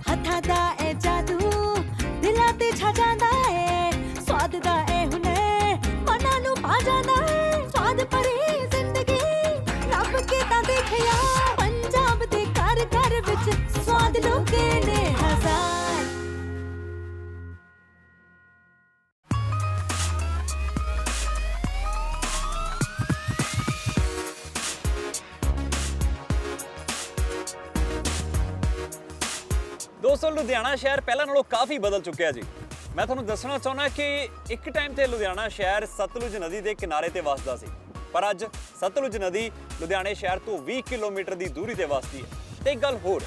ਹੱਥਾਂ ਦਾ ਇਹ ਜਾਦੂ ਦਿਲਾਂ ਤੇ ਛਾ ਜਾਂਦਾ ਏ, ਸਵਾਦ ਦਾ ਇਹ ਹੁਨੇ ਮਨਾਂ ਨੂੰ ਪਾ ਜਾਂਦਾ ਏ। ਸਵਾਦ ਭਰੀ ਜ਼ਿੰਦਗੀ ਲੱਭ ਕੇ ਤਾਂ ਦੇਖਿਆ, ਪੰਜਾਬ ਦੇ ਘਰ ਘਰ ਵਿੱਚ ਸਵਾਦ ਲੋਕੇ ਨੇ ਹਜ਼ਾਰ। ਦੋਸਤੋ, ਲੁਧਿਆਣਾ ਸ਼ਹਿਰ ਪਹਿਲਾਂ ਨਾਲੋਂ ਕਾਫੀ ਬਦਲ ਚੁੱਕਿਆ ਜੀ। ਮੈਂ ਤੁਹਾਨੂੰ ਦੱਸਣਾ ਚਾਹੁੰਦਾ ਕਿ ਇੱਕ ਟਾਈਮ ਤੇ ਲੁਧਿਆਣਾ ਸ਼ਹਿਰ ਸਤਲੁਜ ਨਦੀ ਦੇ ਕਿਨਾਰੇ ਤੇ ਵਸਦਾ ਸੀ, ਪਰ ਅੱਜ ਸਤਲੁਜ ਨਦੀ ਲੁਧਿਆਣੇ ਸ਼ਹਿਰ ਤੋਂ 20 ਕਿਲੋਮੀਟਰ ਦੀ ਦੂਰੀ ਤੇ ਵਸਦੀ ਹੈ। ਤੇ ਇੱਕ ਗੱਲ ਹੋਰ,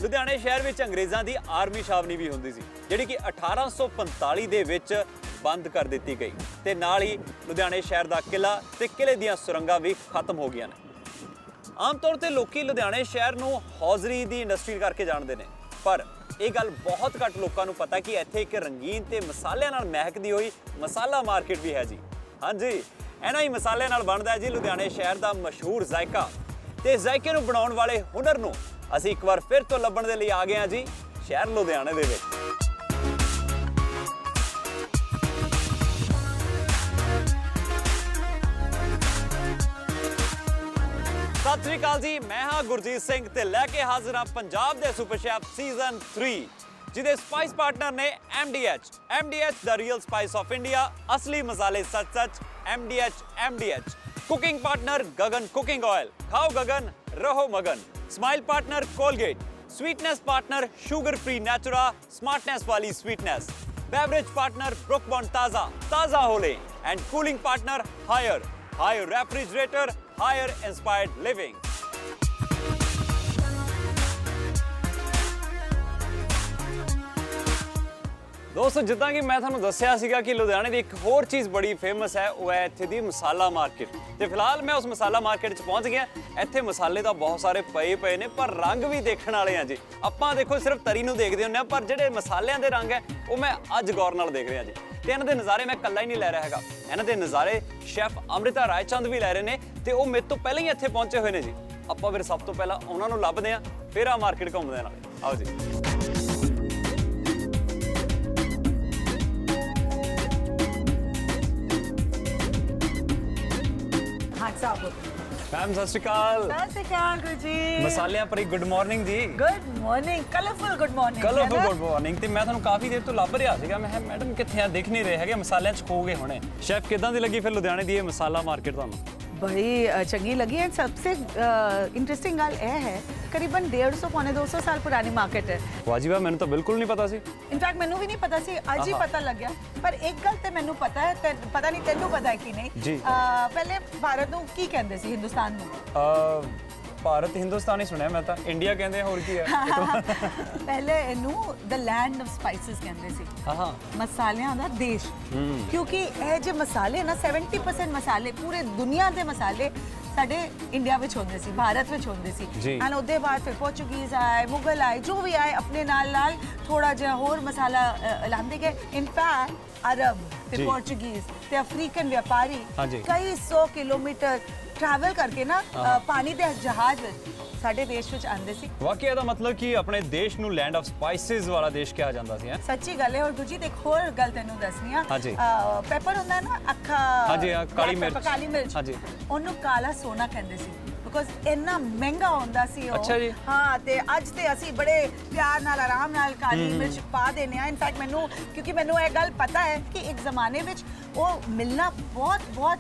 ਲੁਧਿਆਣੇ ਸ਼ਹਿਰ ਵਿੱਚ ਅੰਗਰੇਜ਼ਾਂ ਦੀ ਆਰਮੀ ਛਾਵਨੀ ਵੀ ਹੁੰਦੀ ਸੀ, ਜਿਹੜੀ ਕਿ 1845 ਦੇ ਵਿੱਚ ਬੰਦ ਕਰ ਦਿੱਤੀ ਗਈ, ਤੇ ਨਾਲ ਹੀ ਲੁਧਿਆਣੇ ਸ਼ਹਿਰ ਦਾ ਕਿਲਾ ਤੇ ਕਿਲੇ ਦੀਆਂ ਸੁਰੰਗਾਂ ਵੀ ਖਤਮ ਹੋ ਗਈਆਂ ਨੇ। ਆਮ ਤੌਰ ਤੇ ਲੋਕੀ ਲੁਧਿਆਣੇ ਸ਼ਹਿਰ ਨੂੰ ਹੌਜ਼ਰੀ ਦੀ ਇੰਡਸਟਰੀ ਕਰਕੇ ਜਾਣਦੇ ਨੇ, ਪਰ ਇਹ ਗੱਲ ਬਹੁਤ ਘੱਟ ਲੋਕਾਂ ਨੂੰ ਪਤਾ ਕਿ ਇੱਥੇ ਇੱਕ ਰੰਗੀਨ ਤੇ ਮਸਾਲਿਆਂ ਨਾਲ ਮਹਿਕਦੀ ਹੋਈ ਮਸਾਲਾ ਮਾਰਕੀਟ ਵੀ ਹੈ ਜੀ। ਹਾਂਜੀ, ਇਹਨਾਂ ਹੀ ਮਸਾਲਿਆਂ ਨਾਲ ਬਣਦਾ ਹੈ ਜੀ ਲੁਧਿਆਣੇ ਸ਼ਹਿਰ ਦਾ ਮਸ਼ਹੂਰ ਜ਼ਾਇਕਾ। ਤੇ ਜ਼ਾਇਕੇ ਨੂੰ ਬਣਾਉਣ ਵਾਲੇ ਹੁਨਰ ਨੂੰ ਅਸੀਂ ਇੱਕ ਵਾਰ ਫਿਰ ਤੋਂ ਲੱਭਣ ਦੇ ਲਈ ਆ ਗਏ ਹਾਂ ਜੀ ਸ਼ਹਿਰ ਲੁਧਿਆਣੇ ਦੇ ਵਿੱਚ। ਸਤਿ ਸ੍ਰੀ ਅਕਾਲ ਜੀ, ਮੈਂ ਹਾਂ ਗੁਰਜੀਤ ਸਿੰਘ ਤੇ ਲੈ ਕੇ ਹਾਜ਼ਰ ਹਾਂ ਪੰਜਾਬ ਦੇ ਸੁਪਰ ਸ਼ੈਫ ਸੀਜ਼ਨ 3, ਜਿਹਦੇ ਸਪਾਈਸ ਪਾਰਟਨਰ ਨੇ MDH ਦਾ ਰੀਅਲ ਸਪਾਈਸ ਆਫ ਇੰਡੀਆ, ਅਸਲੀ ਮਸਾਲੇ ਸੱਚ MDH। Cooking partner Gagan cooking oil, ਖਾਓ ਗਗਨ ਰਹੋ ਮਗਨ। Smile partner Colgate, sweetness partner sugar free Natura, smartness वाली sweetness. Beverage partner Brooke Bond ताज़ा हो लें। And cooling partner Haier refrigerator, Haier inspired living. ਦੋਸਤੋ, ਜਿੱਦਾਂ ਕਿ ਮੈਂ ਤੁਹਾਨੂੰ ਦੱਸਿਆ ਸੀਗਾ ਕਿ ਲੁਧਿਆਣੇ ਦੀ ਇੱਕ ਹੋਰ ਚੀਜ਼ ਬੜੀ ਫੇਮਸ ਹੈ, ਉਹ ਹੈ ਇੱਥੇ ਦੀ ਮਸਾਲਾ ਮਾਰਕੀਟ। ਤੇ ਫਿਲਹਾਲ ਮੈਂ ਉਸ ਮਸਾਲਾ ਮਾਰਕੀਟ 'ਚ ਪਹੁੰਚ ਗਿਆ। ਇੱਥੇ ਮਸਾਲੇ ਤਾਂ ਬਹੁਤ ਸਾਰੇ ਪਏ ਨੇ, ਪਰ ਰੰਗ ਵੀ ਦੇਖਣ ਵਾਲੇ ਆ ਜੀ। ਆਪਾਂ ਦੇਖੋ ਸਿਰਫ ਤਰੀ ਨੂੰ ਦੇਖਦੇ ਹੁੰਦੇ ਆ, ਪਰ ਜਿਹੜੇ ਮਸਾਲਿਆਂ ਦੇ ਰੰਗ ਹੈ ਉਹ ਮੈਂ ਅੱਜ ਗੌਰ ਨਾਲ ਦੇਖ ਰਿਹਾ ਜੀ। ਤੇ ਇਹਨਾਂ ਦੇ ਨਜ਼ਾਰੇ ਮੈਂ ਇਕੱਲਾ ਹੀ ਨਹੀਂ ਲੈ ਰਿਹਾ ਹੈਗਾ, ਇਹਨਾਂ ਦੇ ਨਜ਼ਾਰੇ ਸ਼ੈਫ ਅੰਮ੍ਰਿਤਾ ਰਾਏਚੰਦ ਵੀ ਲੈ ਰਹੇ ਨੇ, ਤੇ ਉਹ ਮੇਰੇ ਤੋਂ ਪਹਿਲਾਂ ਹੀ ਇੱਥੇ ਪਹੁੰਚੇ ਹੋਏ ਨੇ ਜੀ। ਆਪਾਂ ਫਿਰ ਸਭ ਤੋਂ ਪਹਿਲਾਂ ਉਹਨਾਂ ਨੂੰ ਲੱਭਦੇ ਆ, ਫਿਰ ਆ ਮਾਰਕੀਟ ਘੁੰਮਦੇ ਆ ਨਾਲੇ। ਆਓ ਜੀ। मैम सत श्रीकाल। सत श्रीकाल गुरु मसालियां पर गुड मॉर्निंग जी। Good morning, colourful good morning. Colourful good morning. ਤੇ ਮੈਂ ਤੁਹਾਨੂੰ ਕਾਫੀ ਦੇਰ ਤੋਂ ਲੱਭ ਰਿਹਾ ਸੀਗਾ, ਮੈਂ ਮੈਡਮ ਕਿੱਥੇ ਆ, ਦਿਖ ਨਹੀਂ ਰਹੇ ਹੈਗੇ, ਮਸਾਲਿਆਂ 'ਚ ਖੋ ਗਏ ਹੋਣੇ। ਸ਼ੈਫ, ਕਿਦਾਂ ਦੀ ਲੱਗੀ ਫਿਰ ਲੁਧਿਆਣੇ ਦੀ ਇਹ ਮਸਾਲਾ ਮਾਰਕੀਟ ਤੁਹਾਨੂੰ? बड़ी चंगी लगी है। सबसे इंटरेस्टिंग गल यह है, करीबन 150 पौने 200 साल पुरानी मार्केट है। वाह जी वाह, मैंने तो बिल्कुल नहीं पता सी। इनफैक्ट मैनू भी नहीं पता सी, अज ही पता लग गया। पर एक गल तो मैनू पता है, पता नहीं तेनू पता है कि नहीं जी। पहले भारत नू की कहंदे सी, हिंदुस्तान नू? ਭਾਰਤ ਹਿੰਦੁਸਤਾਨ ਹੀ ਸੁਣਿਆ ਮੈਂ ਤਾਂ, ਇੰਡੀਆ ਕਹਿੰਦੇ ਆ, ਹੋਰ ਕੀ ਹੈ। ਪਹਿਲੇ ਇਹਨੂੰ ਦ ਲੈਂਡ ਆਫ ਸਪਾਈਸਿਸ ਕਹਿੰਦੇ ਸੀ। ਹਾਂ, ਮਸਾਲਿਆਂ ਦਾ ਦੇਸ਼। ਕਿਉਂਕਿ ਇਹ ਜੇ ਮਸਾਲੇ ਨਾ 70% ਮਸਾਲੇ ਪੂਰੇ ਦੁਨੀਆ ਦੇ ਮਸਾਲੇ ਸਾਡੇ ਇੰਡੀਆ ਵਿੱਚ ਹੁੰਦੇ ਸੀ, ਭਾਰਤ ਵਿੱਚ ਹੁੰਦੇ ਸੀ। ਐਂਡ ਉਹਦੇ ਬਾਅਦ ਫਿਰ ਪੋਰਚੁਗੀਜ਼ ਆਏ, ਮੁਗਲ ਆਏ, ਜੋ ਵੀ ਆਏ ਆਪਣੇ ਨਾਲ ਥੋੜਾ ਜਿਹਾ ਹੋਰ ਮਸਾਲਾ ਲਾਉਂਦੇ ਗਏ। ਇਨਫੈਕਟ ਅਰਬ ਤੇ ਪੋਰਚੁਗੀਜ਼ ਤੇ ਅਫਰੀਕਨ ਵਪਾਰੀ ਕਈ 100 ਕਿਲੋਮੀਟਰ ट्रैवल करके ना पानी दे जहाज साडे देश विच आंदे सी। वाकई ਇਹਦਾ ਮਤਲਬ ਕਿ ਆਪਣੇ ਦੇਸ਼ ਨੂੰ ਲੈਂਡ ਆਫ ਸਪਾਈਸਿਸ ਵਾਲਾ ਦੇਸ਼ ਕਿਹਾ ਜਾਂਦਾ ਸੀ। ਸੱਚੀ ਗੱਲ ਹੈ। ਔਰ ਗੁਰਜੀ ਇੱਕ ਹੋਰ ਗੱਲ ਤੈਨੂੰ ਦੱਸਣੀ ਆ। ਪੈਪਰ ਹੁੰਦਾ ਹੈ ਨਾ, ਅੱਖਾਂ, ਹਾਂਜੀ, ਕਾਲੀ ਮਿਰਚ, ਹਾਂਜੀ, ਉਹਨੂੰ ਕਾਲਾ ਸੋਨਾ ਕਹਿੰਦੇ ਸੀ, ਬਿਕੋਜ਼ ਇੰਨਾ ਮਹਿੰਗਾ ਹੁੰਦਾ ਸੀ ਉਹ। ਅੱਛਾ ਜੀ। ਹਾਂ, ਤੇ ਅੱਜ ਤੇ ਅਸੀਂ ਬੜੇ ਪਿਆਰ ਨਾਲ ਆਰਾਮ ਨਾਲ ਕਾਲੀ ਮਿਰਚ ਪਾ ਦੇਨੇ ਆ। ਇਨਫੈਕਟ ਮੈਨੂੰ, ਕਿਉਂਕਿ ਮੈਨੂੰ ਇਹ ਗੱਲ ਪਤਾ ਹੈ ਕਿ ਇੱਕ ਜ਼ਮਾਨੇ ਵਿੱਚ ਉਹ ਮਿਲਣਾ ਬਹੁਤ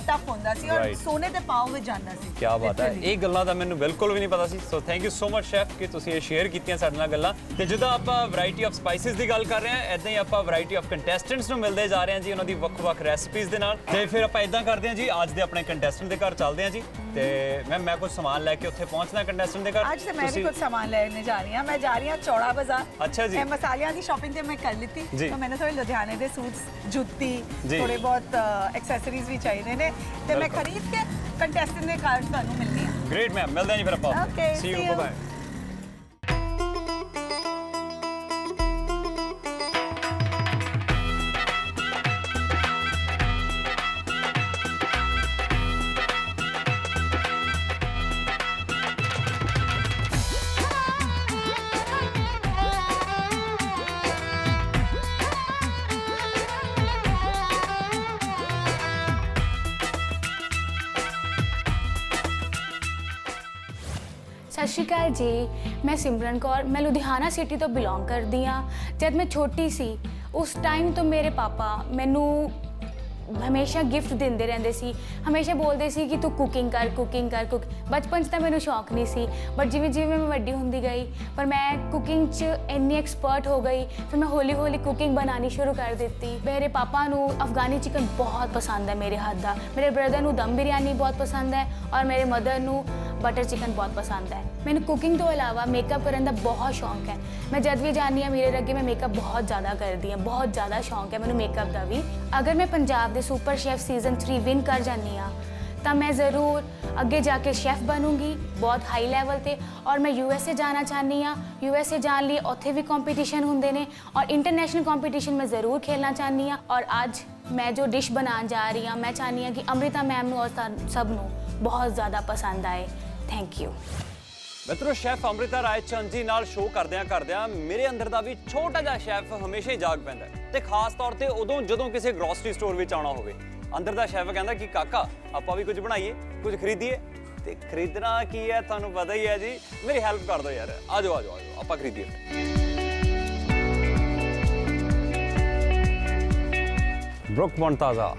ਟਫ ਹੁੰਦਾ ਸੀ, ਔਰ ਸੋਨੇ ਦੇ ਪਾਉ ਵਿੱਚ ਜਾਂਦਾ ਸੀ। ਕੀ ਬਾਤ ਹੈ, ਇਹ ਗੱਲਾਂ ਤਾਂ ਮੈਨੂੰ ਬਿਲਕੁਲ ਵੀ ਨਹੀਂ ਪਤਾ ਸੀ। So thank you so much chef ਕਿ ਤੁਸੀਂ ਇਹ ਸ਼ੇਅਰ ਕੀਤੀਆਂ ਸਾਡੇ ਨਾਲ ਗੱਲਾਂ। ਤੇ ਜਿੱਦਾਂ ਆਪਾਂ ਵੈਰਾਈਟੀ ਆਫ ਸਪਾਈਸਿਸ ਦੀ ਗੱਲ ਕਰ ਰਹੇ ਹਾਂ, ਇਦਾਂ ਹੀ ਆਪਾਂ ਵੈਰਾਈਟੀ ਆਫ ਕੰਟੈਸਟੈਂਟਸ ਨੂੰ ਮਿਲਦੇ ਜਾ ਰਹੇ ਹਾਂ ਜੀ, ਉਹਨਾਂ ਦੀ ਵੱਖ-ਵੱਖ ਰੈਸਪੀਜ਼ ਦੇ ਨਾਲ। ਤੇ ਫਿਰ ਆਪਾਂ ਇਦਾਂ ਕਰਦੇ ਹਾਂ ਜੀ, ਅੱਜ ਦੇ ਆਪਣੇ ਕੰਟੈਸਟੈਂਟ ਦੇ ਘਰ ਚੱਲਦੇ ਹਾਂ ਜੀ। ਤੇ ਮੈਂ ਕੁਝ ਸਮਾਨ ਲੈ ਕੇ ਉੱਥੇ ਪਹੁੰਚਣਾ ਕੰਟੈਸਟੈਂਟ ਦੇ ਘਰ। ਅੱਜ ਤੇ ਮੈਂ ਵੀ ਕੁਝ ਸਮਾਨ ਲੈਣੇ ਜਾ ਰਹੀ ਹਾਂ। ਮੈਂ ਜਾ ਰਹੀ ਹਾਂ ਚੌੜਾ ਬਾਜ਼ਾਰ। ਅੱਛਾ ਜੀ। ਇਹ ਮਸਾਲਿਆਂ ਦੀ ਸ਼ਾਪਿੰਗ ਤੇ ਮੈਂ ਕਰ ਲਿੱਤੀ, ਤਾਂ ਮੈਨੂੰ ਥੋੜੇ ਲੁਧਿਆਣੇ ਦੇ ਸੂਟਸ, ਜੁੱਤੀ, ਥੋੜੇ ਬਹੁਤ ਐਕਸੈਸਰੀਜ਼ ਵੀ ਚਾਹੀਦੇ ਨੇ, ਤੇ ਮੈਂ ਖਰੀਦ ਕੇ ਕੰਟੈਸਟੈਂਟ ਦੇ ਘਰ ਤੁਹਾਨੂੰ ਮਿਲਣੀ ਹੈ। ਗ੍ਰੇਟ ਮੈਮ, ਮਿਲਦੇ ਹਾਂ ਜੀ ਫਿਰ ਆਪਾਂ। Okay, see you, bye. ਸਤਿ ਸ਼੍ਰੀ ਅਕਾਲ ਜੀ, ਮੈਂ ਸਿਮਰਨ ਕੌਰ, ਮੈਂ ਲੁਧਿਆਣਾ ਸਿਟੀ ਤੋਂ ਬਿਲੋਂਗ ਕਰਦੀ ਹਾਂ। ਜਦ ਮੈਂ ਛੋਟੀ ਸੀ ਉਸ ਟਾਈਮ ਤੋਂ ਮੇਰੇ ਪਾਪਾ ਮੈਨੂੰ ਹਮੇਸ਼ਾ ਗਿਫਟ ਦਿੰਦੇ ਰਹਿੰਦੇ ਸੀ, ਹਮੇਸ਼ਾ ਬੋਲਦੇ ਸੀ ਕਿ ਤੂੰ ਕੁਕਿੰਗ ਕਰ। ਬਚਪਨ 'ਚ ਤਾਂ ਮੈਨੂੰ ਸ਼ੌਕ ਨਹੀਂ ਸੀ, ਬਟ ਜਿਵੇਂ ਜਿਵੇਂ ਮੈਂ ਵੱਡੀ ਹੁੰਦੀ ਗਈ ਪਰ ਮੈਂ ਕੁਕਿੰਗ 'ਚ ਇੰਨੀ ਐਕਸਪਰਟ ਹੋ ਗਈ, ਫਿਰ ਮੈਂ ਹੌਲੀ ਹੌਲੀ ਕੁਕਿੰਗ ਬਣਾਉਣੀ ਸ਼ੁਰੂ ਕਰ ਦਿੱਤੀ। ਮੇਰੇ ਪਾਪਾ ਨੂੰ ਅਫਗਾਨੀ ਚਿਕਨ ਬਹੁਤ ਪਸੰਦ ਹੈ ਮੇਰੇ ਹੱਥ ਦਾ, ਮੇਰੇ ਬ੍ਰਦਰ ਨੂੰ ਦਮ ਬਿਰਿਆਨੀ ਬਹੁਤ ਪਸੰਦ ਹੈ ਔਰ ਮੇਰੇ ਮਦਰ ਨੂੰ ਬਟਰ ਚਿਕਨ ਬਹੁਤ ਪਸੰਦ ਹੈ। ਮੈਨੂੰ ਕੁਕਿੰਗ ਤੋਂ ਇਲਾਵਾ ਮੇਕਅਪ ਕਰਨ ਦਾ ਬਹੁਤ ਸ਼ੌਂਕ ਹੈ। ਮੈਂ ਜਦ ਵੀ ਜਾਂਦੀ ਹਾਂ ਮੇਰੇ ਅੱਗੇ ਮੈਂ ਮੇਕਅਪ ਬਹੁਤ ਜ਼ਿਆਦਾ ਕਰਦੀ ਹਾਂ, ਬਹੁਤ ਜ਼ਿਆਦਾ ਸ਼ੌਂਕ ਹੈ ਮੈਨੂੰ ਮੇਕਅਪ ਦਾ ਵੀ। ਅਗਰ ਮੈਂ ਪੰਜਾਬ ਦੇ ਸੁਪਰ ਸ਼ੈਫ ਸੀਜ਼ਨ 3 ਵਿਨ ਕਰ ਜਾਂਦੀ ਹਾਂ ਤਾਂ ਮੈਂ ਜ਼ਰੂਰ ਅੱਗੇ ਜਾ ਕੇ ਸ਼ੈਫ ਬਣੂੰਗੀ ਬਹੁਤ ਹਾਈ ਲੈਵਲ ਤੇ, ਔਰ ਮੈਂ USA ਜਾਣਾ ਚਾਹੁੰਦੀ ਹਾਂ। USA ਜਾਣ ਲਈ ਉੱਥੇ ਵੀ ਕੰਪੀਟੀਸ਼ਨ ਹੁੰਦੇ ਨੇ ਔਰ ਇੰਟਰਨੈਸ਼ਨਲ ਕੰਪੀਟੀਸ਼ਨ ਮੈਂ ਜ਼ਰੂਰ ਖੇਡਣਾ ਚਾਹੁੰਦੀ ਹਾਂ। ਔਰ ਅੱਜ ਮੈਂ ਜੋ ਡਿਸ਼ ਬਣਾਉਣ ਜਾ ਰਹੀ ਹਾਂ, ਮੈਂ ਚਾਹੁੰਦੀ ਹਾਂ ਕਿ ਅੰਮ੍ਰਿਤਾ ਮੈਮ ਨੂੰ ਔਰ ਸਭ ਨੂੰ ਬਹੁਤ ਜ਼ਿਆਦਾ ਪਸੰਦ ਆਏ। Thank you. ਮਿੱਤਰੋ, ਸ਼ੈਫ ਅੰਮ੍ਰਿਤਾ ਰਾਏ ਚੰਦ ਜੀ ਨਾਲ ਸ਼ੋਅ ਕਰਦਿਆਂ ਮੇਰੇ ਅੰਦਰ ਦਾ ਵੀ ਛੋਟਾ ਜਿਹਾ ਸ਼ੈਫ ਹਮੇਸ਼ਾ ਹੀ ਜਾਗ ਪੈਂਦਾ ਹੈ, ਤੇ ਖਾਸ ਤੌਰ ਤੇ ਉਦੋਂ ਜਦੋਂ ਕਿਸੇ ਗਰੋਸਰੀ ਸਟੋਰ ਵਿੱਚ ਆਉਣਾ ਹੋਵੇ। ਅੰਦਰ ਦਾ ਸ਼ੈਫ ਕਹਿੰਦਾ ਕਿ ਕਾਕਾ ਆਪਾਂ ਵੀ ਕੁਝ ਬਣਾਈਏ, ਕੁਝ ਖਰੀਦੀਏ। ਤੇ ਖਰੀਦਣਾ ਕੀ ਹੈ ਤੁਹਾਨੂੰ ਪਤਾ ਹੀ ਹੈ ਜੀ, ਮੇਰੀ ਹੈਲਪ ਕਰ ਦਿਓ ਯਾਰ, ਆ ਜਾਓ ਆਪਾਂ ਖਰੀਦੀਏ। ਬਰੁਕ ਮੌਂਟਾਜ਼ਾ।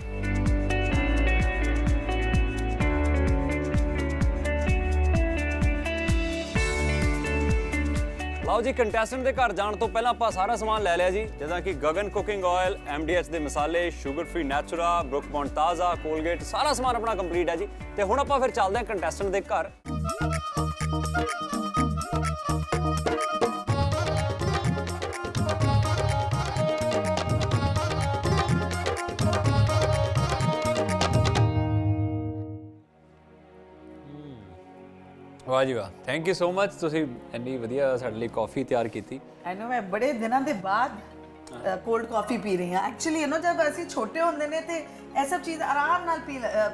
ਲਓ ਜੀ, ਕੰਟੈਸਟੈਂਟ ਦੇ ਘਰ ਜਾਣ ਤੋਂ ਪਹਿਲਾਂ ਆਪਾਂ ਸਾਰਾ ਸਮਾਨ ਲੈ ਲਿਆ ਜੀ, ਜਿੱਦਾਂ ਕਿ ਗਗਨ ਕੁਕਿੰਗ ਆਇਲ, MDH ਦੇ ਮਸਾਲੇ, ਸ਼ੂਗਰ ਫ੍ਰੀ ਨੈਚੁਰਾ, ਬਰੁਕ ਮੌਂਟਾਜ਼ਾ, ਕੋਲਗੇਟ, ਸਾਰਾ ਸਮਾਨ ਆਪਣਾ ਕੰਪਲੀਟ ਹੈ ਜੀ। ਤੇ ਹੁਣ ਆਪਾਂ ਫਿਰ ਚੱਲਦੇ ਹਾਂ ਕੰਟੈਸਟੈਂਟ ਦੇ ਘਰ। ਵਾਹ ਜੀ ਵਾਹ, ਥੈਂਕ ਯੂ ਸੋ ਮਚ, ਤੁਸੀਂ ਇੰਨੀ ਵਧੀਆ ਸਾਡੇ ਲਈ ਕਾਫੀ ਤਿਆਰ ਕੀਤੀ। ਆਈ ਨੋ, ਮੈਂ ਬੜੇ ਦਿਨਾਂ ਦੇ ਬਾਅਦ ਕੋਲਡ ਕਾਫੀ ਪੀ ਰਹੀ ਹਾਂ। ਐਕਚੁਅਲੀ ਜਦ ਅਸੀਂ ਛੋਟੇ ਹੁੰਦੇ ਨੇ ਤੇ ਇਹ ਸਭ ਚੀਜ਼ ਆਰਾਮ ਨਾਲ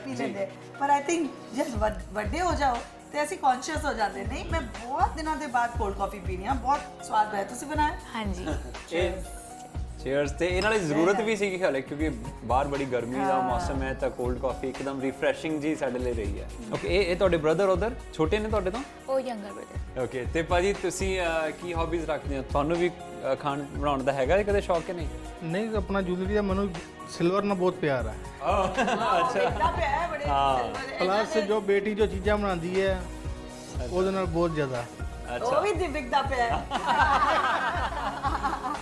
ਪੀ ਲੈਂਦੇ, ਪਰ ਆਈ ਥਿੰਕ ਜਦ ਵੱਡੇ ਹੋ ਜਾਓ ਤੇ ਅਸੀਂ ਕੌਨਸ਼ੀਅਸ ਹੋ ਜਾਂਦੇ। ਨਹੀਂ, ਮੈਂ ਬਹੁਤ ਦਿਨਾਂ ਦੇ ਬਾਅਦ ਕੋਲਡ ਕਾਫੀ ਪੀ ਰਹੀ ਹਾਂ, ਬਹੁਤ ਸਵਾਦ ਬਣਾਇਆ। ਤੁਸੀਂ ਬਣਾਇਆ? ਹਾਂਜੀ। ਚੀਅਰਸ। ਤੇ ਇਹਨਾਂ ਲਈ ਜ਼ਰੂਰਤ ਵੀ ਸੀਗੀ ਹਾਲੇ, ਕਿਉਂਕਿ ਬਾਹਰ ਬੜੀ ਗਰਮੀ ਦਾ ਮੌਸਮ ਹੈ, ਤਾਂ ਕੋਲਡ ਕਾਫੀ ਇੱਕਦਮ ਰਿਫਰੈਸ਼ਿੰਗ ਜੀ ਸਾਡੇ ਲਈ ਰਹੀ ਹੈ। ਓਕੇ, ਇਹ ਤੁਹਾਡੇ ਬ੍ਰਦਰ ਉਧਰ ਛੋਟੇ ਨੇ ਤੁਹਾਡੇ ਤੋਂ? ਉਹ ਯੰਗਰ ਬ੍ਰਦਰ। ਓਕੇ, ਤੇ ਭਾਜੀ ਤੁਸੀਂ ਕੀ ਹੌਬੀਜ਼ ਰੱਖਦੇ ਹੋ? ਤੁਹਾਨੂੰ ਵੀ ਖਾਣ ਬਣਾਉਣ ਦਾ ਹੈਗਾ ਕਦੇ ਸ਼ੌਕ ਕਿ ਨਹੀਂ? ਨਹੀਂ, ਆਪਣਾ ਜੁਐਲਰੀ ਦਾ ਮੈਨੂੰ ਸਿਲਵਰ ਨਾਲ ਬਹੁਤ ਪਿਆਰ ਹੈ। ਪਲੱਸ ਜੋ ਬੇਟੀ ਜੋ ਚੀਜ਼ਾਂ ਬਣਾਉਂਦੀ ਹੈ ਉਹਦੇ ਨਾਲ ਬਹੁਤ ਜ਼ਿਆਦਾ। ਉਹ ਵੀ ਦਿਖਦਾ ਪਿਆ ਹੈ।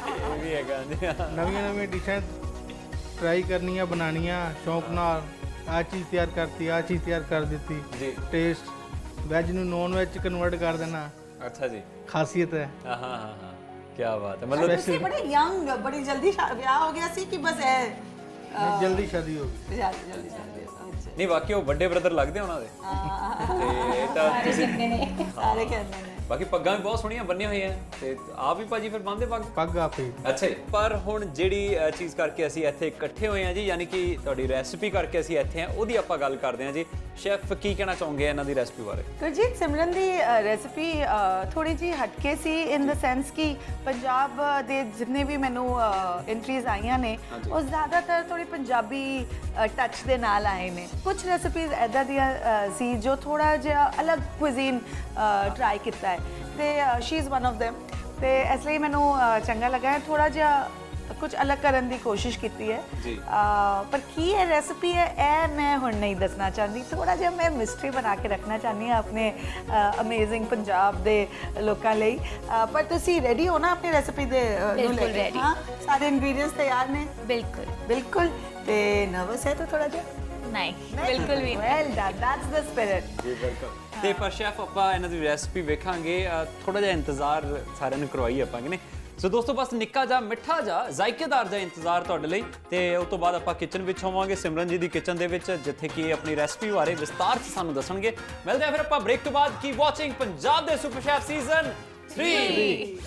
ਇਹ ਵੀ ਹੈਗਾ ਜੀ। ਨਵੀਆਂ ਡਿਸ਼ਾਂ ਟਰਾਈ ਕਰਨੀਆਂ, ਬਣਾਉਣੀਆਂ ਸ਼ੌਂਕ ਨਾਲ। ਆਹ ਚੀਜ਼ ਤਿਆਰ ਕਰਤੀ, ਆਹ ਚੀਜ਼ ਤਿਆਰ ਕਰ ਦਿੱਤੀ ਜੀ। ਟੇਸਟ ਵੈਜ ਨੂੰ ਨੌਨ ਵੈਜ ਚ ਕਨਵਰਟ ਕਰ ਦੇਣਾ। ਅੱਛਾ ਜੀ, ਖਾਸੀਅਤ ਹੈ। ਹਾਂ, ਕੀ ਬਾਤ ਹੈ। ਮਤਲਬ ਤੁਸੀਂ ਬੜੇ ਯੰਗ, ਬੜੀ ਜਲਦੀ ਵਿਆਹ ਹੋ ਗਿਆ ਸੀ ਕਿ ਬਸ ਜਲਦੀ ਸ਼ਾਦੀ ਹੋ ਗਈ? ਜਲਦੀ ਸ਼ਾਦੀ। ਨਹੀਂ, ਵਾਕਈ ਉਹ ਵੱਡੇ ਬ੍ਰਦਰ ਲੱਗਦੇ ਉਹਨਾਂ ਦੇ। ਤੇ ਇਹ ਤਾਂ ਤੁਸੀਂ ਸਾਰੇ ਕਹਿੰਦੇ ਨੇ। ਬਾਕੀ ਪੱਗਾਂ ਵੀ ਬਹੁਤ ਸੋਹਣੀਆਂ ਬੰਨੀਆਂ ਹੋਈਆਂ, ਤੇ ਆਪ ਵੀ ਭਾਜੀ ਫਿਰ ਬੰਨਦੇ ਪੱਗ ਆਪੇ। ਅੱਛਾ ਜੀ। ਪਰ ਹੁਣ ਜਿਹੜੀ ਚੀਜ਼ ਕਰਕੇ ਅਸੀਂ ਇੱਥੇ ਇਕੱਠੇ ਹੋਏ ਹਾਂ ਜੀ, ਯਾਨੀ ਕਿ ਤੁਹਾਡੀ ਰੈਸਿਪੀ ਕਰਕੇ ਅਸੀਂ ਇੱਥੇ ਹਾਂ, ਉਹਦੀ ਆਪਾਂ ਗੱਲ ਕਰਦੇ ਹਾਂ ਜੀ। ਸ਼ੈਫ ਕੀ ਕਹਿਣਾ ਚਾਹੋਗੇ ਇਹਨਾਂ ਦੀ ਰੈਸਿਪੀ ਬਾਰੇ? ਗੁਰਜੀਤ, ਸਿਮਰਨ ਦੀ ਰੈਸਿਪੀ ਥੋੜੀ ਜੀ ਹਟਕੇ ਸੀ, ਇਨ ਦ ਸੈਂਸ ਕਿ ਪੰਜਾਬ ਦੇ ਜਿੰਨੇ ਵੀ ਮੈਨੂੰ ਐਂਟਰੀਜ਼ ਆਈਆਂ ਨੇ ਉਹ ਜ਼ਿਆਦਾਤਰ ਥੋੜੀ ਪੰਜਾਬੀ ਟੱਚ ਦੇ ਨਾਲ ਆਏ ਨੇ। ਕੁਝ ਰੈਸਿਪੀਜ਼ ਐਦਾਂ ਦੀਆਂ ਸੀ ਜੋ ਥੋੜਾ ਜਿਹਾ ਅਲੱਗ ਕੁਜ਼ੀਨ ਟਰਾਈ ਕੀਤਾ ਹੈ, ਤੇ she is one of them। ਤੇ ਇਸ ਲਈ ਮੈਨੂੰ ਚੰਗਾ ਲੱਗਾ ਹੈ, ਥੋੜਾ ਜਿਹਾ ਕੁਝ ਅਲੱਗ ਕਰਨ ਦੀ ਕੋਸ਼ਿਸ਼ ਕੀਤੀ ਹੈ। ਪਰ ਕੀ ਇਹ ਰੈਸਿਪੀ ਹੈ ਇਹ ਮੈਂ ਹੁਣ ਨਹੀਂ ਦੱਸਣਾ ਚਾਹੁੰਦੀ। ਥੋੜਾ ਜਿਹਾ ਮੈਂ ਮਿਸਟਰੀ ਬਣਾ ਕੇ ਰੱਖਣਾ ਚਾਹੁੰਦੀ ਹਾਂ ਆਪਣੇ ਅਮੇਜ਼ਿੰਗ ਪੰਜਾਬ ਦੇ ਲੋਕਾਂ ਲਈ। ਪਰ ਤੁਸੀਂ ਰੈਡੀ ਹੋ ਨਾ ਆਪਣੀ ਰੈਸਿਪੀ ਦੇ ਨੂੰ ਲੈ ਕੇ? ਹਾਂ, ਸਾਰੇ ਇੰਗਰੀਡੀਐਂਟਸ ਤਿਆਰ ਨੇ? ਬਿਲਕੁਲ। ਤੇ ਨਰਵਸ ਹੈ ਤਾਂ ਥੋੜਾ ਜਿਹਾ? ਨਹੀਂ, ਬਿਲਕੁਲ ਵੀ। Well done, that's the spirit. ਜੀ ਬਿਲਕੁਲ। ਤੇ ਪਰ ਸ਼ੈਫ ਆਪਾਂ ਇਹਨਾਂ ਦੀ ਰੈਸਿਪੀ ਵੇਖਾਂਗੇ, ਥੋੜਾ ਜਿਹਾ ਇੰਤਜ਼ਾਰ ਸਾਰਿਆਂ ਨੂੰ ਕਰਵਾਈਏ ਆਪਾਂ ਕਿ ਨਹੀਂ। ਸੋ ਦੋਸਤੋ, ਬਸ ਨਿੱਕਾ ਜਿਹਾ ਮਿੱਠਾ ਜਿਹਾ ਜ਼ਾਇਕੇਦਾਰ ਜਿਹਾ ਇੰਤਜ਼ਾਰ ਤੁਹਾਡੇ ਲਈ, ਤੇ ਉਸ ਤੋਂ ਬਾਅਦ ਆਪਾਂ ਕਿਚਨ ਵਿੱਚ ਹੋਵਾਂਗੇ, ਸਿਮਰਨ ਜੀ ਦੀ ਕਿਚਨ ਦੇ ਵਿੱਚ, ਜਿੱਥੇ ਕਿ ਆਪਣੀ ਰੈਸਿਪੀ ਬਾਰੇ ਵਿਸਤਾਰ 'ਚ ਸਾਨੂੰ ਦੱਸਣਗੇ। ਮਿਲਦੇ ਆ ਫਿਰ ਆਪਾਂ ਬ੍ਰੇਕ ਤੋਂ ਬਾਅਦ। ਕੀਪ ਵਾਚਿੰਗ ਪੰਜਾਬ ਦੇ ਸੁਪਰ ਸ਼ੈਫ ਸੀਜ਼ਨ 3।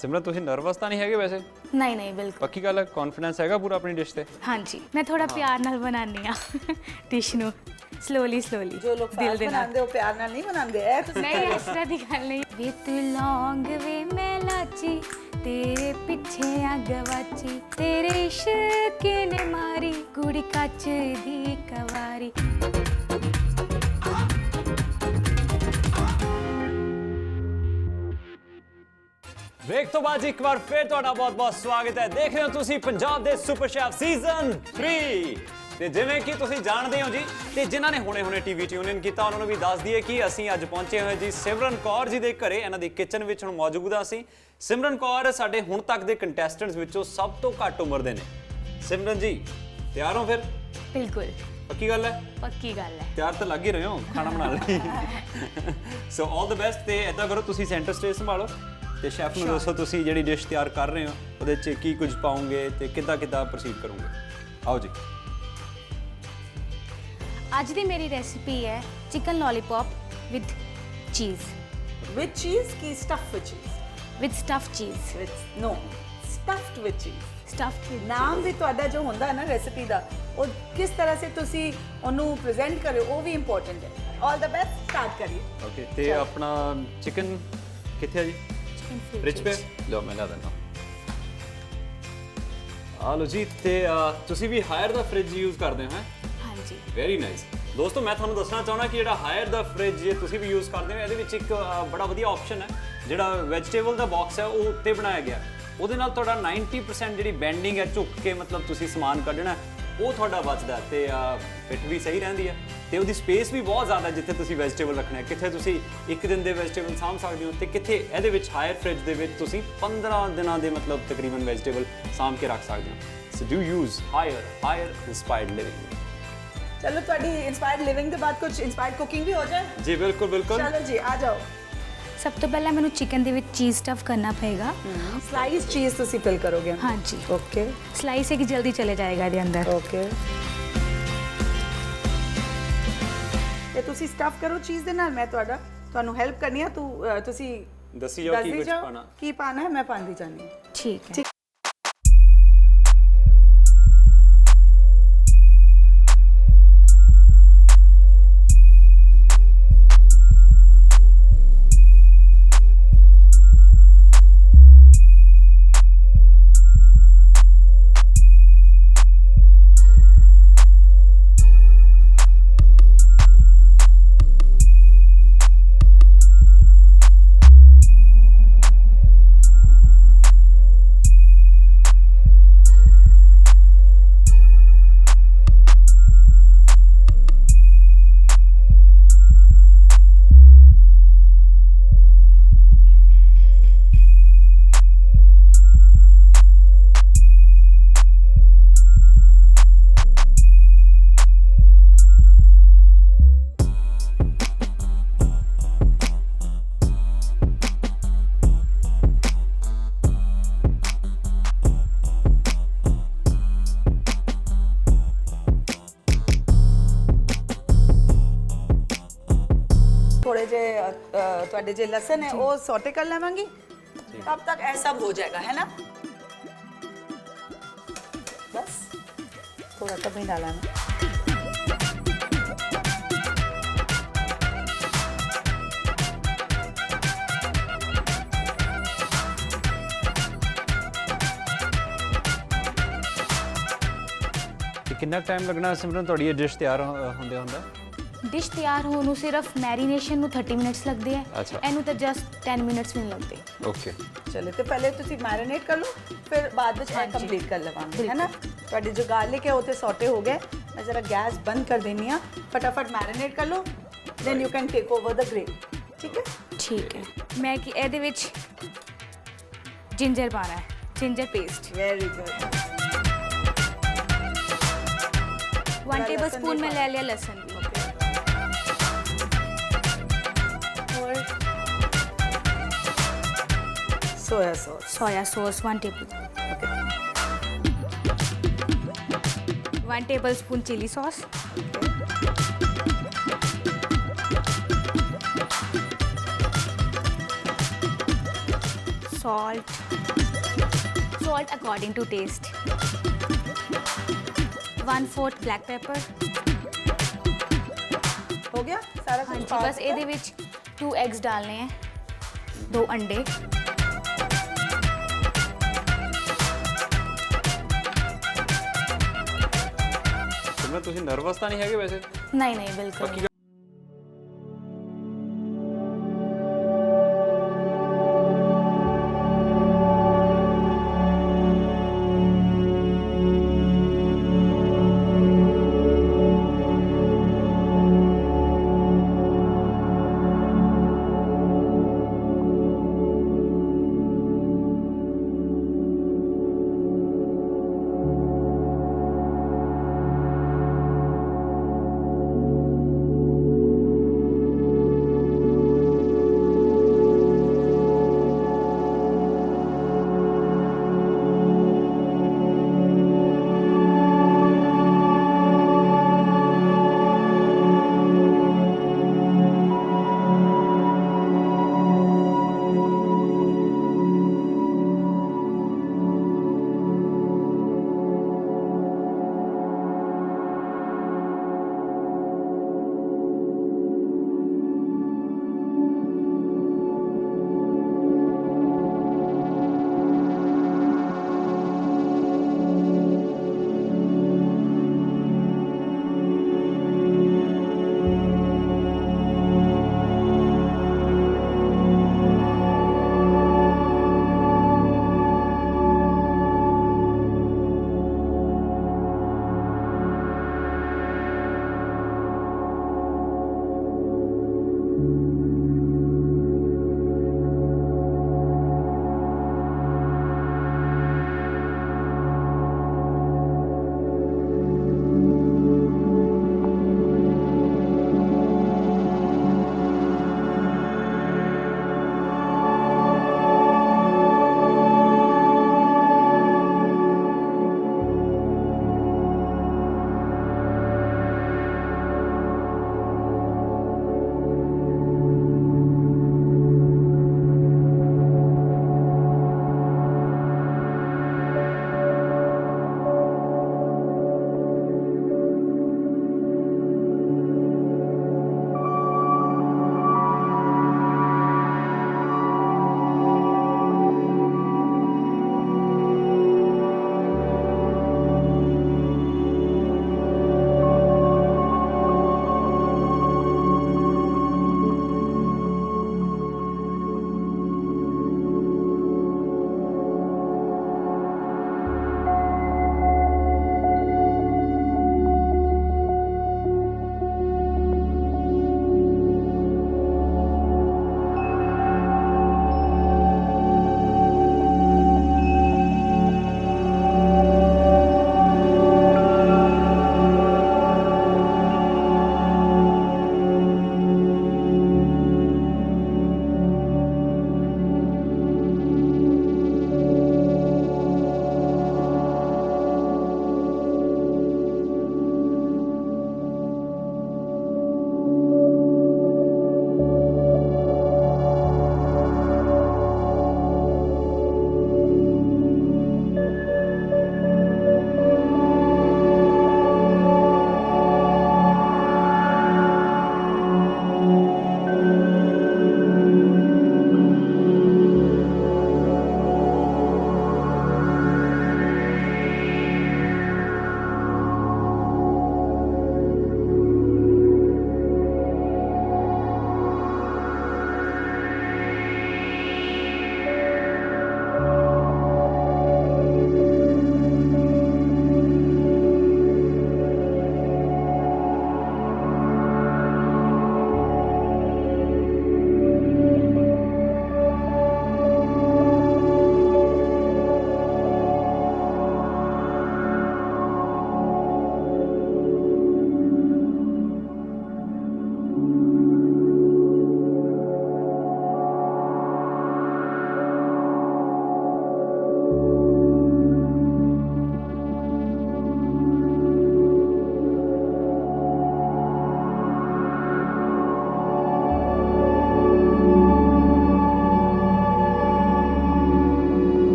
ਸਿਮਰਨ, ਤੁਸੀਂ ਨਰਵਸ ਤਾਂ ਨਹੀਂ ਹੈਗੇ ਵੈਸੇ? ਨਹੀਂ, ਬਿਲਕੁਲ ਪੱਕੀ ਗੱਲ ਹੈ? ਕੌਨਫੀਡੈਂਸ ਹੈਗਾ ਪੂਰਾ ਆਪਣੀ ਡਿਸ਼ ਤੇ? ਹਾਂਜੀ, ਮੈਂ ਥੋੜਾ ਪਿਆਰ ਨਾਲ ਬਣਾਉਂਦੀ ਆ ਡਿਸ਼ ਨੂੰ, ਸਲੋਲੀ ਜੋ ਲੋਕ ਦਿਲ ਦੇ ਨਾਲ। ਬਣਾਉਂਦੇ ਉਹ ਪਿਆਰ ਨਾਲ ਨਹੀਂ ਬਣਾਉਂਦੇ। ਇਹ ਤੁਸੀਂ ਨਹੀਂ, ਇਸ ਤਰ੍ਹਾਂ ਦੀ ਗੱਲ ਨਹੀਂ। ਵੇ ਤੂੰ ਲੌਂਗ ਵੇ ਮੈਂ ਲਾਚੀ, ਤੇਰੇ ਪਿੱਛੇ ਆ ਗਵਾਚੀ, ਤੇਰੇ ਇਸ਼ਕ ਨੇ ਮਾਰੀ ਕੁੜੀ ਕੱਚ ਦੀ ਕਵਾਰੀ। ਬ੍ਰੇਕ ਤੋਂ ਬਾਅਦ ਇੱਕ ਵਾਰ ਫਿਰ ਤੁਹਾਡਾ ਬਹੁਤ-ਬਹੁਤ ਸਵਾਗਤ ਹੈ। ਦੇਖ ਰਹੇ ਹੋ ਤੁਸੀਂ ਪੰਜਾਬ ਦੇ ਸੁਪਰ ਸ਼ੈਫ ਸੀਜ਼ਨ 3 ਤੇ ਜਿਵੇਂ ਕਿ ਤੁਸੀਂ ਜਾਣਦੇ ਹੋ ਜੀ ਤੇ ਜਿਨ੍ਹਾਂ ਨੇ ਹੁਣੇ ਟੀਵੀ ਟਿਊਨ ਇਨ ਕੀਤਾ ਉਹਨਾਂ ਨੂੰ ਵੀ ਦੱਸ ਦਈਏ ਕਿ ਅਸੀਂ ਅੱਜ ਪਹੁੰਚੇ ਹੋਏ ਜੀ ਸਿਮਰਨ ਕੌਰ ਜੀ ਦੇ ਘਰੇ। ਇਹਨਾਂ ਦੀ ਕਿਚਨ ਵਿੱਚ ਹੁਣ ਮੌਜੂਦ ਹਾਂ ਅਸੀਂ। ਸਿਮਰਨ ਕੌਰ ਸਾਡੇ ਹੁਣ ਤੱਕ ਦੇ ਕੰਟੈਸਟੈਂਟਸ ਵਿੱਚੋਂ ਸਭ ਤੋਂ ਘੱਟ ਉਮਰ ਦੇ ਨੇ। ਸਿਮਰਨ ਜੀ ਤਿਆਰ ਹੋ ਫਿਰ? ਬਿਲਕੁਲ ਪੱਕੀ ਗੱਲ ਹੈ? ਪੱਕੀ ਗੱਲ ਹੈ। ਤਿਆਰ ਤਾਂ ਲੱਗ ਹੀ ਰਹੇ ਹੋ ਖਾਣਾ ਬਣਾਉਣ ਲਈ। ਸੋ ਆਲ ਦ ਬੈਸਟ। ਤੇ ਇਦਾਂ ਕਰੋ ਤੁਸੀਂ ਸੈਂਟਰ ਸਟੇਜ ਸੰਭਾਲੋ ਤੇ ਸ਼ੈਫ ਨੂੰ ਦੱਸੋ ਤੁਸੀਂ ਜਿਹੜੀ ਡਿਸ਼ ਤਿਆਰ ਕਰ ਰਹੇ ਹੋ ਉਹਦੇ 'ਚ ਕੀ ਕੁਝ ਪਾਉਂਗੇ ਤੇ ਕਿੱਦਾਂ ਪ੍ਰੋਸੀਡ ਕਰੋਗੇ। ਆਓ ਜੀ। ਅੱਜ ਦੀ ਮੇਰੀ ਰੈਸਿਪੀ ਹੈ ਚਿਕਨ ਲੋਲੀਪੌਪ ਵਿਦ ਚੀਜ਼, With cheese की stuffed with cheese? With stuff ਚੀਜ਼। With no, stuffed with cheese. Stuff with ਨਾਮ ਵੀ ਤੁਹਾਡਾ ਜੋ ਹੁੰਦਾ ਹੈ ਨਾ ਰੈਸਿਪੀ ਦਾ, ਉਹ ਕਿਸ ਤਰ੍ਹਾਂ ਸੇ ਤੁਸੀਂ ਉਹਨੂੰ ਪ੍ਰੈਜ਼ੈਂਟ ਕਰਿਓ ਉਹ ਵੀ ਇੰਪੋਰਟੈਂਟ ਹੈ। ਆਲ ਦਾ ਬੈਸਟ, ਸਟਾਰਟ ਕਰੀਏ। ਓਕੇ ਤੇ ਆਪਣਾ ਚਿਕਨ ਕਿੱਥੇ ਹੈ ਜੀ? ਫ੍ਰਿਜ ਪੇ ਲਓ ਮੈਂ ਲਾ ਦਿੰਦਾ। ਆ ਲਓ ਜੀ। ਤੇ ਤੁਸੀਂ ਵੀ ਹਾਇਰ ਦਾ ਫ੍ਰਿਜ ਯੂਜ਼ ਕਰਦੇ ਹੋ ਹੈ? ਹਾਂਜੀ। Very nice. ਦੋਸਤੋ ਮੈਂ ਤੁਹਾਨੂੰ ਦੱਸਣਾ ਚਾਹੁੰਦਾ ਕਿ ਜਿਹੜਾ ਹਾਇਰ ਦਾ ਫ੍ਰਿਜ ਜੇ ਤੁਸੀਂ ਵੀ ਯੂਜ਼ ਕਰਦੇ ਹੋ ਇਹਦੇ ਵਿੱਚ ਇੱਕ ਬੜਾ ਵਧੀਆ ਆਪਸ਼ਨ ਹੈ। ਜਿਹੜਾ ਵੈਜੀਟੇਬਲ ਦਾ ਬਾਕਸ ਹੈ ਉਹ ਉੱਤੇ ਬਣਾਇਆ ਗਿਆ। ਉਹਦੇ ਨਾਲ ਤੁਹਾਡਾ 90% ਜਿਹੜੀ ਬੈਂਡਿੰਗ ਹੈ ਝੁੱਕ ਕੇ ਮਤਲਬ ਤੁਸੀਂ ਸਮਾਨ ਕੱਢਣਾ ਉਹ ਤੁਹਾਡਾ ਬਚਦਾ ਤੇ ਫਿੱਟ ਵੀ ਸਹੀ ਰਹਿੰਦੀ ਹੈ ਤੇ ਉਹਦੀ ਸਪੇਸ ਵੀ ਬਹੁਤ ਜ਼ਿਆਦਾ ਜਿੱਥੇ ਤੁਸੀਂ ਵੈਜੀਟੇਬਲ ਰੱਖਣਾ ਹੈ। ਕਿੱਥੇ ਤੁਸੀਂ ਇੱਕ ਦਿਨ ਦੇ ਵੈਜੀਟੇਬਲ ਸਾਂਭ ਸਕਦੇ ਹੋ ਤੇ ਕਿੱਥੇ ਇਹਦੇ ਵਿੱਚ ਹਾਇਰ ਫ੍ਰਿਜ ਦੇ ਵਿੱਚ ਤੁਸੀਂ 15 ਦਿਨਾਂ ਦੇ ਮਤਲਬ ਤਕਰੀਬਨ ਵੈਜੀਟੇਬਲ ਸਾਂਭ ਕੇ ਰੱਖ ਸਕਦੇ ਹੋ। So do use higher inspired living. ਚਲੋ ਤੁਹਾਡੀ ਇੰਸਪਾਇਰਡ ਲਿਵਿੰਗ ਦੇ ਬਾਅਦ ਕੁਝ ਇੰਸਪਾਇਰਡ ਕੁਕਿੰਗ ਵੀ ਹੋ ਜਾਏ। ਜੀ ਬਿਲਕੁਲ। ਚਲੋ ਜੀ ਆ ਜਾਓ। ਸਭ ਤੋਂ ਪਹਿਲਾਂ ਮੈਨੂੰ ਚਿਕਨ ਦੇ ਵਿੱਚ ਚੀਜ਼ ਸਟਫ ਕਰਨਾ ਪਏਗਾ। ਸਲਾਈਸ ਚੀਜ਼ ਤੁਸੀਂ ਫਿਲ ਕਰੋਗੇ? ਹਾਂਜੀ। ਓਕੇ। ਸਲਾਈਸ ਹੈ ਕਿ ਜਲਦੀ ਚਲੇ ਜਾਏਗਾ ਇਹਦੇ ਅੰਦਰ। ਓਕੇ। ਤੇ ਤੁਸੀਂ ਸਟਫ ਕਰੋ ਚੀਜ਼ ਦੇ ਨਾਲ, ਮੈਂ ਤੁਹਾਨੂੰ ਹੈਲਪ ਕਰਨੀ ਆ। ਤੁਸੀਂ ਦੱਸੀ ਜਾਓ ਕੀ ਕੁਝ ਪਾਣਾ। ਕੀ ਪਾਣਾ ਹੈ ਮੈਂ ਪਾਉਂਦੀ ਜਾਣੀ। ਠੀਕ ਹੈ। थोड़े जे ਤੁਹਾਡੇ ਜੇ ਲਸਣ ਹੈ ਉਹ ਸੌਟੇ ਕਰ ਲਵਾਂਗੀ। तब तक ऐसा हो जाएगा है ना। बस थोड़ा कम ही डाला ना। ਕਿੰਨਾ ਟਾਈਮ ਲੱਗਣਾ ਸਿਮਰਨ ਤੁਹਾਡੀ ਇਹ ਡਿਸ਼ ਤਿਆਰ ਹੁੰਦੇ ਹੁੰਦਾ? ਡਿਸ਼ ਤਿਆਰ ਹੋਣ ਨੂੰ ਸਿਰਫ ਮੈਰੀਨੇਸ਼ਨ ਨੂੰ 30 ਮਿੰਟਸ ਲੱਗਦੇ ਆ। ਅੱਛਾ। ਇਹਨੂੰ ਤਾਂ ਜਸਟ 10 ਮਿੰਟਸ ਵੀ ਨਹੀਂ ਲੱਗਦੇ। ਓਕੇ। चले तो पहले ਤੁਸੀਂ मैरिनेट कर लो, फिर बाद में मैं कंप्लीट कर लवांगी है ना। ਤੁਹਾਡੇ ਜੋ गार्लिक है वो तो सॉटे हो गए। मैं जरा गैस बंद कर देनी है। फटाफट मैरिनेट कर लो, then you can take over the gravy. ठीक है? ਠੀਕ ਹੈ। ਮੈਂ ਕਿ ਇਹਦੇ ਵਿੱਚ ਜਿੰਜਰ ਪਾਣਾ ਹੈ, ginger paste. Very good. 1 tablespoon में ले लिया लहसुन भी। और soya sauce. Soya sauce 1 table. 1 tablespoon chilli sauce. salt according to taste। 1/4 black pepper। हो गया सारा हाँ कुछ? जी, बस ਇਹਦੇ ਵਿੱਚ 2 eggs डालने हैं, 2 अंडे। सिमरन ਤੁਸੀਂ ਨਰਵਸ ਤਾਂ ਨਹੀਂ ਹੈਗੇ ਵੈਸੇ? नहीं नहीं बिल्कुल नहीं।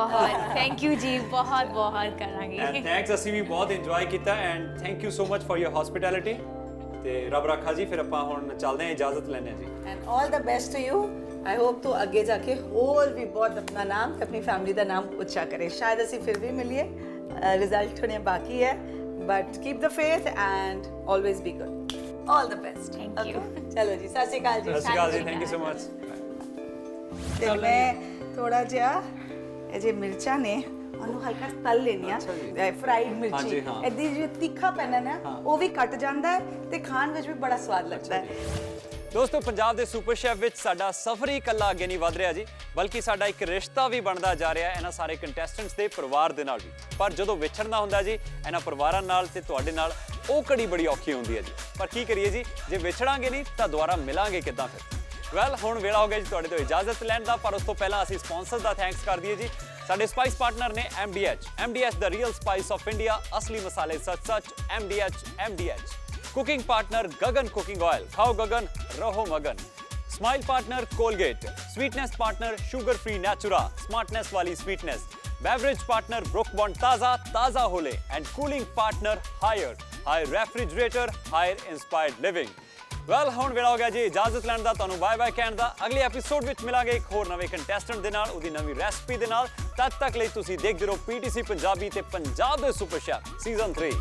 ਬਹੁਤ ਥੈਂਕ ਯੂ ਜੀ, ਬਹੁਤ ਬਹੁਤ ਕਰਾਂਗੇ। ਐਂਡ ਥੈਂਕਸ, ਅਸੀਂ ਵੀ ਬਹੁਤ ਇੰਜੋਏ ਕੀਤਾ and thank you so much for your hospitality. ਤੇ ਰੱਬ ਰੱਖਾ ਜੀ, ਫਿਰ ਆਪਾਂ ਹੁਣ ਚੱਲਦੇ ਹਾਂ, ਇਜਾਜ਼ਤ ਲੈਂਦੇ ਹਾਂ ਜੀ। And all the best to you. I hope ਤੂੰ ਅੱਗੇ ਜਾ ਕੇ ਹੋਰ ਵੀ ਬਹੁਤ ਆਪਣਾ ਨਾਮ ਤੇ ਆਪਣੀ ਫੈਮਿਲੀ ਦਾ ਨਾਮ ਉੱਚਾ ਕਰੇ। ਸ਼ਾਇਦ ਅਸੀਂ ਫਿਰ ਵੀ ਮਿਲੀਏ, ਰਿਜ਼ਲਟ ਹੋਣੇ ਬਾਕੀ ਹੈ, but keep the faith and always B good. All the best. Thank you. ਚਲੋ ਜੀ, ਸਤਿ ਸ਼੍ਰੀ ਅਕਾਲ ਜੀ। ਸਤਿ ਸ਼੍ਰੀ ਅਕਾਲ ਜੀ, ਥੈਂਕ ਯੂ ਸੋ ਮਚ। ਤੇ ਮੈਂ ਥੋੜਾ ਜਿਹਾ ਇਹ ਜੇ ਮਿਰਚਾਂ ਨੇ ਉਹਨੂੰ ਹਲਕਾ ਤਲ ਲੈਣੀਆਂ, ਫਰਾਈਡ ਹਾਂਜੀ, ਮਿਰਚੀ। ਹਾਂ। ਇਹਦੀ ਜੋ ਤਿੱਖਾ ਪੈਣਾ ਨਾ ਉਹ ਵੀ ਕੱਟ ਜਾਂਦਾ ਹੈ ਤੇ ਖਾਣ ਵਿੱਚ ਵੀ ਬੜਾ ਸਵਾਦ ਲੱਗਦਾ ਹੈ। ਦੋਸਤੋ, ਪੰਜਾਬ ਦੇ ਸੁਪਰ ਸ਼ੈਫ ਵਿੱਚ ਸਾਡਾ ਸਫ਼ਰ ਹੀ ਇਕੱਲਾ ਅੱਗੇ ਨਹੀਂ ਵਧ ਰਿਹਾ ਜੀ, ਬਲਕਿ ਸਾਡਾ ਇੱਕ ਰਿਸ਼ਤਾ ਵੀ ਬਣਦਾ ਜਾ ਰਿਹਾ ਹੈ ਇਹਨਾਂ ਸਾਰੇ ਕੰਟੈਸਟੈਂਟਸ ਦੇ ਪਰਿਵਾਰ ਦੇ ਨਾਲ ਵੀ। ਪਰ ਜਦੋਂ ਵਿਛੜਨਾ ਹੁੰਦਾ ਜੀ ਇਹਨਾਂ ਪਰਿਵਾਰਾਂ ਨਾਲ ਤੇ ਤੁਹਾਡੇ ਨਾਲ, ਉਹ ਘੜੀ ਬੜੀ ਔਖੀ ਹੁੰਦੀ ਹੈ ਜੀ। ਪਰ ਕੀ ਕਰੀਏ ਜੀ, ਜੇ ਵਿਛੜਾਂਗੇ ਨਹੀਂ ਤਾਂ ਦੁਬਾਰਾ ਮਿਲਾਂਗੇ ਕਿੱਦਾਂ ਫਿਰ। ਵੈਲ, ਹੁਣ ਵੇਲਾ ਹੋ ਗਿਆ ਜੀ ਤੁਹਾਡੇ ਤੋਂ ਇਜਾਜ਼ਤ ਲੈਣ ਦਾ, ਪਰ ਉਸ ਤੋਂ ਪਹਿਲਾਂ ਅਸੀਂ ਸਪਾਂਸਰ ਦਾ ਥੈਂਕਸ ਕਰ ਦਈਏ ਜੀ। ਸਾਡੇ ਸਪਾਈਸ ਪਾਰਟਨਰ ਨੇ MDH ਦਾ ਰੀਅਲ ਸਪਾਈਸ ਆਫ ਇੰਡੀਆ, ਅਸਲੀ ਮਸਾਲੇ ਸੱਚ MDH। Cooking partner Gagan cooking oil, खाओ गगन रहो मगन। Smile partner Colgate, sweetness partner sugar free Natura, smartness वाली sweetness. Beverage partner Brooke Bond ताजा होले and cooling partner Haier refrigerator, Haier inspired living. Well, ਹੁਣ ਵੇਲਾ ਹੋ ਗਿਆ ਜੀ ਇਜਾਜ਼ਤ ਲੈਣ ਦਾ, ਤੁਹਾਨੂੰ ਬਾਏ ਬਾਏ ਕਹਿਣ ਦਾ। ਅਗਲੇ ਐਪੀਸੋਡ ਵਿੱਚ ਮਿਲਾਂਗੇ ਇੱਕ ਹੋਰ ਨਵੇਂ ਕੰਟੈਸਟੈਂਟ ਦੇ ਨਾਲ, ਉਹਦੀ ਨਵੀਂ ਰੈਸਪੀ ਦੇ ਨਾਲ। ਤਦ ਤੱਕ ਲਈ ਤੁਸੀਂ ਦੇਖਦੇ ਰਹੋ PTC ਪੰਜਾਬੀ ਤੇ ਪੰਜਾਬ ਦੇ ਸੁਪਰ ਸ਼ੈਫ ਸੀਜ਼ਨ 3।